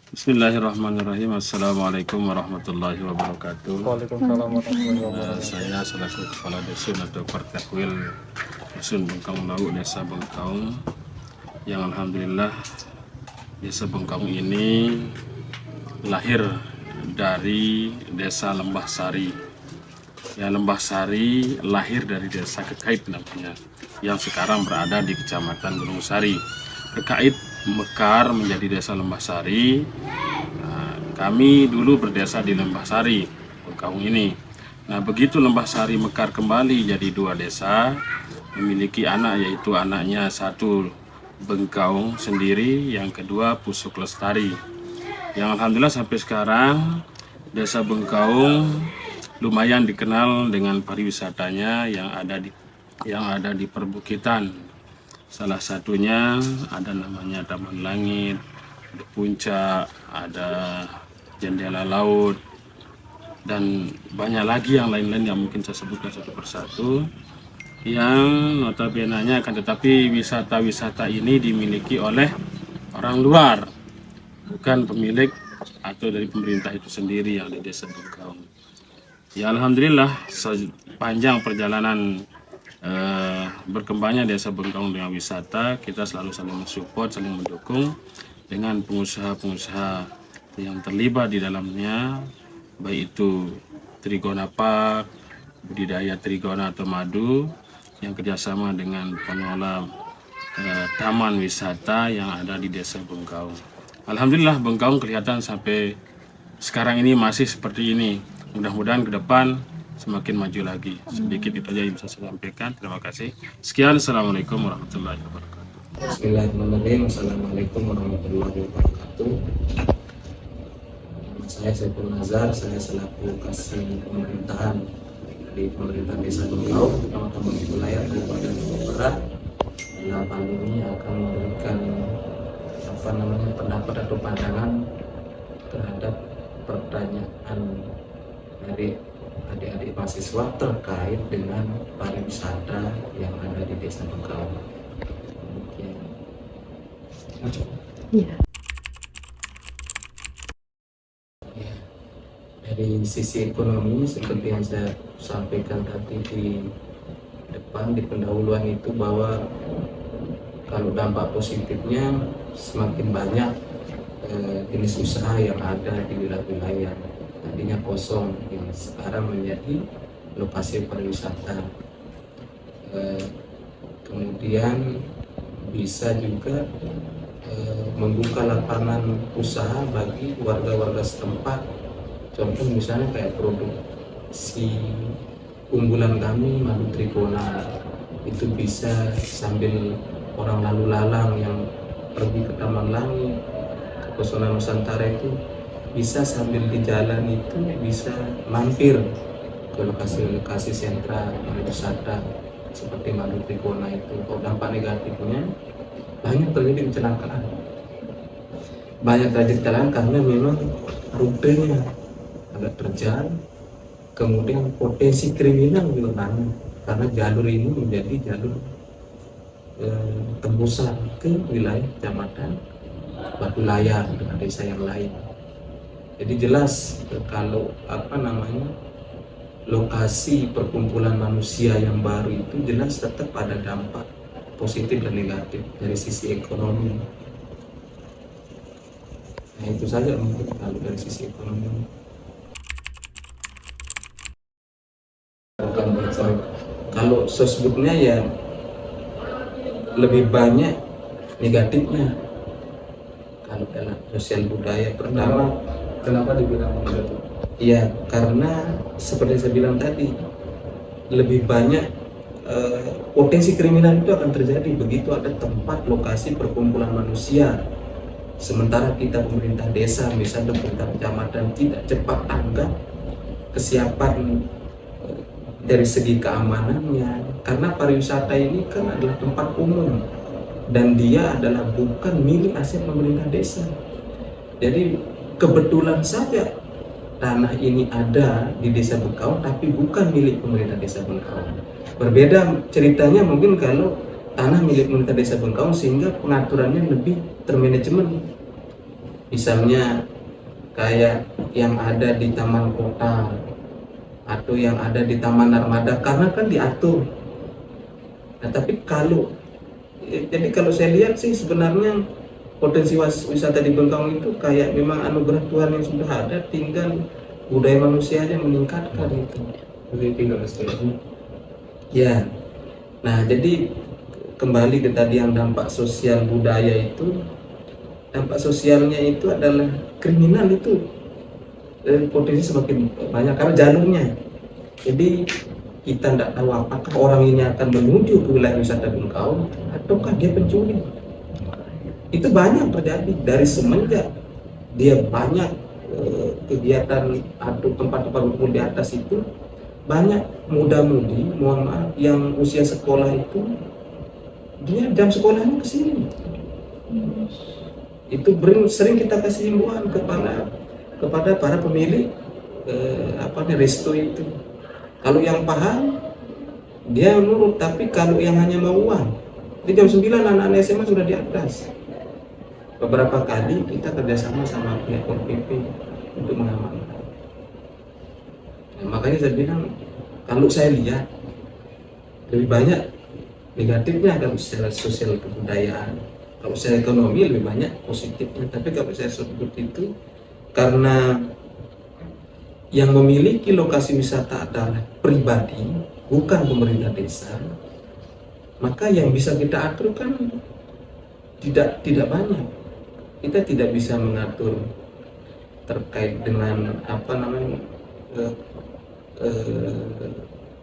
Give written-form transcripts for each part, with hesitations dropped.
Bismillahirrahmanirrahim. Assalamualaikum warahmatullahi wabarakatuh. Waalaikumsalam warahmatullahi wabarakatuh. Saya selaku Kepala Dusun atau Partakwil Dusun Bengkaung Lauk, Desa Bengkaung, yang alhamdulillah Desa Bengkaung ini lahir dari Desa Lembah Sari. Ya, Lembah Sari lahir dari Desa Kekait namanya, yang sekarang berada di Kecamatan Gunung Sari. Kekait mekar menjadi Desa Lembah Sari. Nah, kami dulu berdesa di Lembah Sari, Bengkaung ini. Nah, begitu Lembah Sari mekar kembali jadi dua desa, memiliki anak, yaitu anaknya satu Bengkaung sendiri, yang kedua Pusuk Lestari. Yang alhamdulillah sampai sekarang Desa Bengkaung lumayan dikenal dengan pariwisatanya yang ada di perbukitan. Salah satunya ada namanya Taman Langit, ada Puncak, ada Jendela Laut, dan banyak lagi yang lain-lain yang mungkin saya sebutkan satu persatu, yang notabene-nya akan tetapi wisata-wisata ini dimiliki oleh orang luar, bukan pemilik atau dari pemerintah itu sendiri yang di Desa Bengkaung. Ya, alhamdulillah sepanjang perjalanan berkembangnya Desa Bengkaung dengan wisata, kita selalu saling mensupport, saling mendukung dengan pengusaha-pengusaha yang terlibat di dalamnya, baik itu Trigona Park, budidaya trigona atau madu, yang kerjasama dengan pengelola taman wisata yang ada di Desa Bengkaung. Alhamdulillah Bengkaung kelihatan sampai sekarang ini masih seperti ini. Mudah-mudahan ke depan semakin maju lagi. Sedikit itu aja yang bisa saya sampaikan. Terima kasih. Sekian. Assalamualaikum warahmatullahi wabarakatuh. Bismillahirrahmanirrahim. Assalamualaikum warahmatullahi wabarakatuh. Saya Saiful Nazar, saya selaku kasih pemerintahan di pemerintahan Desa Bengkaung, Kecamatan Wilayah Kabupaten Lombok Barat. Dalam hal ini akan memberikan pendapat atau pandangan terhadap pertanyaan dari adik-adik mahasiswa terkait dengan pariwisata yang ada di Desa Bengkaung. Ya. Dari sisi ekonomi, seperti yang saya sampaikan tadi di depan di pendahuluan itu, bahwa kalau dampak positifnya semakin banyak jenis usaha yang ada di wilayah-wilayah tadinya kosong yang sekarang menjadi lokasi pariwisata. Kemudian bisa juga membuka lapangan usaha bagi warga-warga setempat. Contoh misalnya kayak produksi unggulan kami, madu trigona, itu bisa sambil orang lalu lalang yang pergi ke Taman Langit, ke Pesona Nusantara, itu bisa sambil di jalan itu bisa mampir ke lokasi-lokasi sentra pariwisata seperti madu trigona itu. Kalau dampak negatifnya banyak terjadi kecelakaan. Karena memang rutenya agak terjal, kemudian potensi kriminal juga banyak karena jalur ini menjadi jalur tembusan ke wilayah Kecamatan Batu Layar dengan desa yang lain. Jadi jelas kalau lokasi perkumpulan manusia yang baru itu jelas tetap ada dampak positif dan negatif dari sisi ekonomi. Nah, itu saja mungkin kalau dari sisi ekonomi. Kalau sosbudnya ya lebih banyak negatifnya. Kalau dalam sosial budaya, pertama, Kenapa dibilang begitu? ya karena seperti saya bilang tadi, lebih banyak potensi kriminal itu akan terjadi begitu ada tempat lokasi perkumpulan manusia. Sementara kita pemerintah desa, misalnya pemerintah kecamatan, tidak cepat tanggap kesiapan dari segi keamanannya, karena pariwisata ini kan adalah tempat umum dan dia adalah bukan milik aset pemerintah desa. Jadi kebetulan saja tanah ini ada di Desa Bengkaung tapi bukan milik pemerintah Desa Bengkaung. Berbeda ceritanya mungkin kalau tanah milik pemerintah Desa Bengkaung sehingga pengaturannya lebih termanajemen. Misalnya kayak yang ada di taman kota atau yang ada di taman armada, karena kan diatur. Nah, tapi jadi kalau saya lihat sih sebenarnya potensi wisata di Bengkong itu kayak memang anugerah Tuhan yang sudah ada, tinggal budaya manusianya meningkatkan itu. Jadi tinggal setelahnya. Ya, nah jadi kembali ke tadi yang dampak sosial budaya itu, dampak sosialnya itu adalah kriminal itu potensi semakin banyak karena jalurnya. Jadi kita tidak tahu apakah orang ini akan menuju ke wilayah wisata Bengkau ataukah dia pencuri. Itu banyak terjadi dari semenjak dia banyak kegiatan atau tempat-tempat berkumpul di atas itu, banyak muda-mudi, mohon maaf, yang usia sekolah itu dia jam sekolahnya ke sini. Itu sering kita kasih himbauan kepada para pemilik resto itu. Kalau yang paham dia nurut, tapi kalau yang hanya mau uang, di jam 9 anak-anak SMA sudah di atas. Beberapa kali kita kerjasama sama pihak Pol PP untuk mengamankan. Nah, makanya saya bilang, kalau saya lihat lebih banyak negatifnya kalau secara sosial kebudayaan. Kalau secara ekonomi lebih banyak positifnya. Tapi kalau saya sebut itu karena yang memiliki lokasi wisata adalah pribadi, bukan pemerintah desa, maka yang bisa kita atur kan tidak banyak. Kita tidak bisa mengatur terkait dengan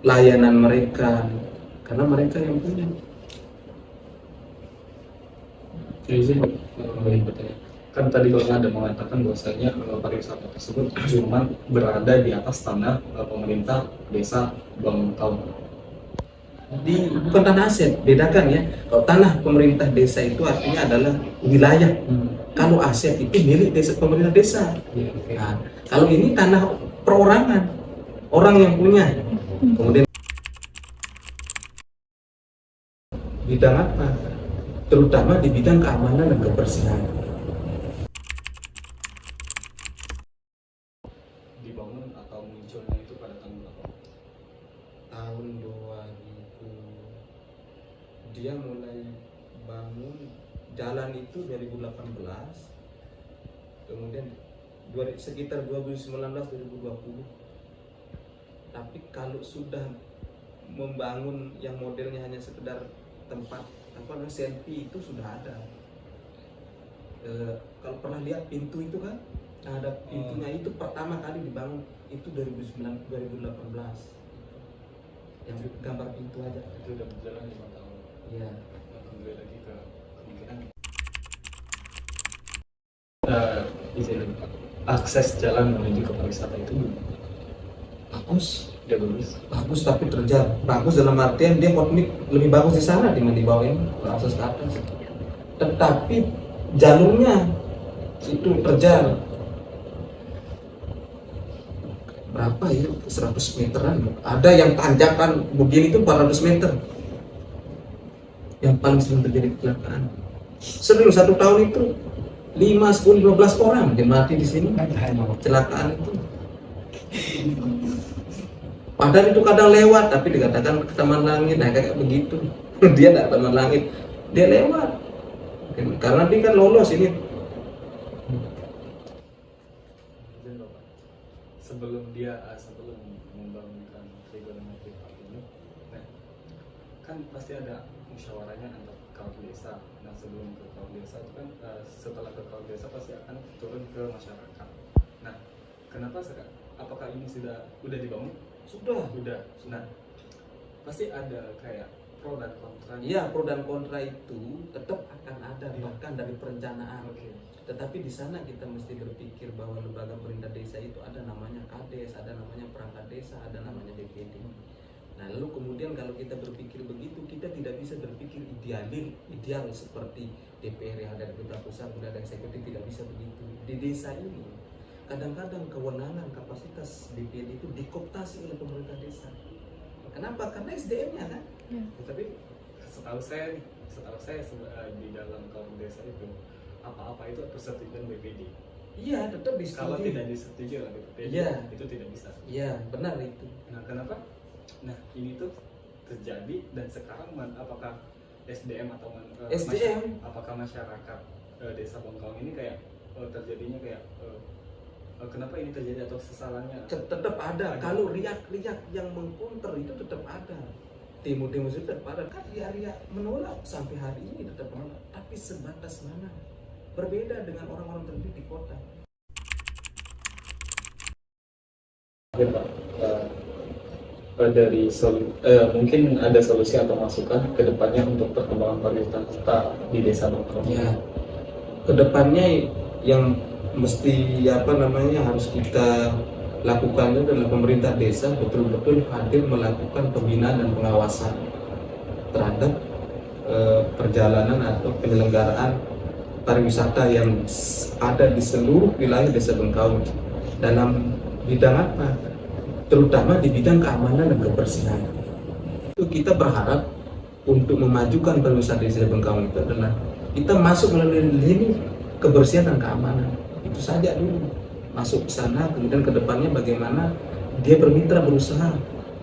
layanan mereka, karena mereka yang punya. Jadi bertanya, kan tadi kalau ada mengatakan bahwasanya pariwisata tersebut cuma berada di atas tanah pemerintah desa Bengkau. Bukan tanah aset, bedakan ya. Kalau tanah pemerintah desa itu artinya adalah wilayah. Kalau aset itu milik desa, pemerintah desa. Nah, kalau ini tanah perorangan, orang yang punya. Kemudian bidang apa? Terutama di bidang keamanan dan kebersihan. Dibangun atau munculnya itu pada tahun berapa? Tahun 2000 dia mulai bangun jalan itu 2018, kemudian sekitar 2019-2020. Tapi kalau sudah membangun yang modelnya hanya sekedar tempat selfie itu sudah ada. Kalau pernah lihat pintu itu kan, ada pintunya itu pertama kali dibangun itu 2018. Yang gambar pintu aja. Itu udah berjalan 5 tahun. Iya. Kembali lagi ke kemungkinan izin akses jalan menuju ke pariwisata itu Bagus, udah bagus. bagus tapi terjal. Bagus dalam artian dia hotmix lebih bagus di sana dibanding di bawah ini, akses ke atas. Tetapi jalurnya itu terjal. Berapa ya? 100 meteran. Ada yang tanjakan begini itu 400 meter. Yang paling sering terjadi kecelakaan. Sering satu tahun itu 5, 10, 15 orang yang mati di sini kecelakaan itu. Padahal itu kadang lewat, tapi dikatakan ke taman langit, nah kayak begitu. Dia tidak taman langit, dia lewat. Karena dia kan lolos ini. Sebelum membangunkan trigonometri park ini, nah, kan pasti ada musyawarahnya antar kepala desa. Nah, sebelum ke kepala desa itu kan setelah ke kepala desa pasti akan turun ke masyarakat. Nah, kenapa sekarang? Apakah ini udah dibangun? Sudah. Nah, pasti ada kayak pro dan kontra. Iya, pro dan kontra itu tetap akan ada, bahkan dari perencanaan. Oke. Tetapi di sana kita mesti berpikir bahwa lembaga pemerintah desa itu ada namanya Kades, ada namanya perangkat desa, ada namanya DPD. Nah, lalu kemudian kalau kita berpikir begitu, kita tidak bisa berpikir ideal seperti DPR yang ada di pusat, kemudian ada eksekutif, tidak bisa begitu. Di desa ini kadang-kadang kewenangan kapasitas DPD itu dikooptasi oleh pemerintah desa. Kenapa? Karena SDM-nya kan. Ya, tapi setahu saya di dalam kaum desa itu apa-apa itu persetujuan BPD. Iya, tetap Kalau disetujui. tidak disetujui oleh BPD, Iya. itu tidak bisa. Iya, benar itu. Nah, kenapa? Nah, ini tuh terjadi dan sekarang apakah SDM atau SDM. apakah masyarakat desa Bengkaung ini kayak terjadinya kayak kenapa ini terjadi atau sesalahnya? Tetap ada. Kalau riak-riak yang mengcounter itu tetap ada. Demo-demo itu tetap ada. Kan riak-riak menolak sampai hari ini tetap menolak. Tapi sebatas mana? Berbeda dengan orang-orang tertentu di kota. Mungkin Pak, mungkin ada solusi atau masukan ke depannya untuk perkembangan pariwisata di desa Bengkaung. Ya, kedepannya yang mesti harus kita lakukan itu adalah pemerintah desa betul-betul hadir melakukan pembinaan dan pengawasan terhadap perjalanan atau penyelenggaraan pariwisata yang ada di seluruh wilayah desa Bengkaung dalam bidang apa? Terutama di bidang keamanan dan kebersihan. Itu kita berharap untuk memajukan pariwisata desa Bengkaung itu adalah kita masuk melalui lini kebersihan dan keamanan. Itu saja dulu. Masuk ke sana, kemudian ke depannya bagaimana dia bermitra berusaha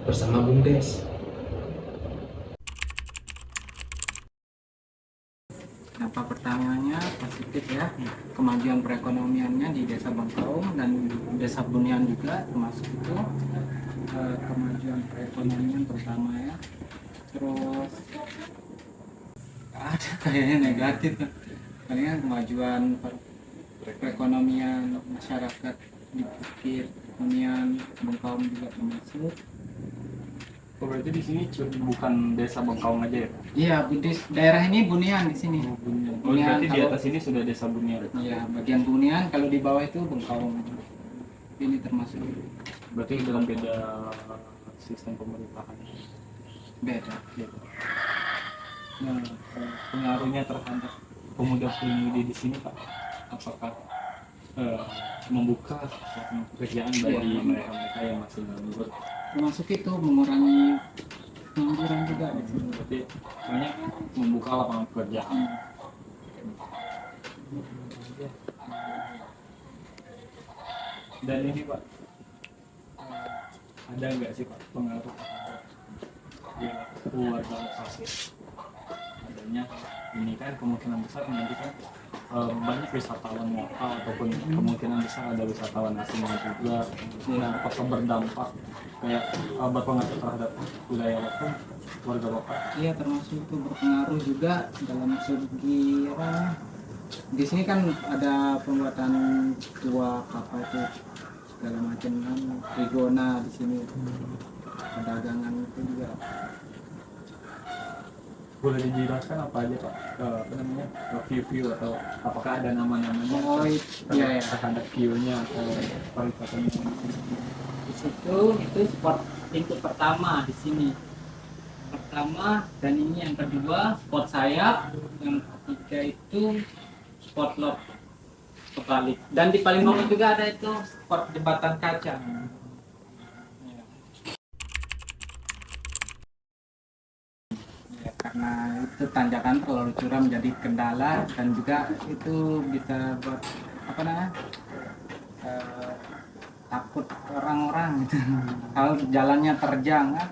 bersama BUMDes. Dampak pertamanya positif ya, kemajuan perekonomiannya di desa Bengkaung dan desa Bunian juga termasuk itu kemajuan perekonomian pertama ya. Terus ada kayaknya negatif, kayaknya kemajuan perekonomian masyarakat di Bukit Bunian Bengkaung juga termasuk. Berarti di sini bukan desa Bengkaung aja ya? Iya, daerah ini Bunian di sini. Bunian, berarti di kalau- atas ini sudah desa Bunian. Iya, bagian Bunian, kalau di bawah itu Bengkaung. Ini termasuk Berarti dalam beda sistem pemerintahan. beda. Nah, pengaruhnya terhadap pemuda-pemudi di sini Pak, apakah membuka lapangan pekerjaan bagi Iya. mereka yang masih nganggur? Termasuk itu mengurangi pengangguran juga di sini. Berarti banyak membuka lapangan pekerjaan. Dan ini Pak, ada nggak sih Pak pengaruh terhadap ya, keluarga lokasi? Adanya ini kan kemungkinan besar nanti kan banyak wisatawan lokal ataupun kemungkinan besar ada wisatawan asing juga. Nah, apakah berdampak kayak berpengaruh terhadap wilayah lokal, warga lokal? Iya, termasuk itu berpengaruh juga dalam segi apa? Di sini kan ada pembuatan tua kapal itu segala macam kan, rigona di sini, perdagangan itu juga. Boleh dijelaskan apa aja Pak? Apa namanya? View atau apakah ada nama-namanya? Oh iya ya. Terhadap view-nya atau pariwisatanya? Di situ itu spot pintu pertama di sini. Pertama dan ini yang kedua spot sayap, yang ketiga itu spot lock kebalik. Dan di paling bawah juga ada itu spot jembatan kaca. Ya, karena itu tanjakan terlalu curam jadi kendala dan juga itu bisa buat apa namanya takut orang-orang gitu kalau jalannya terjang kan.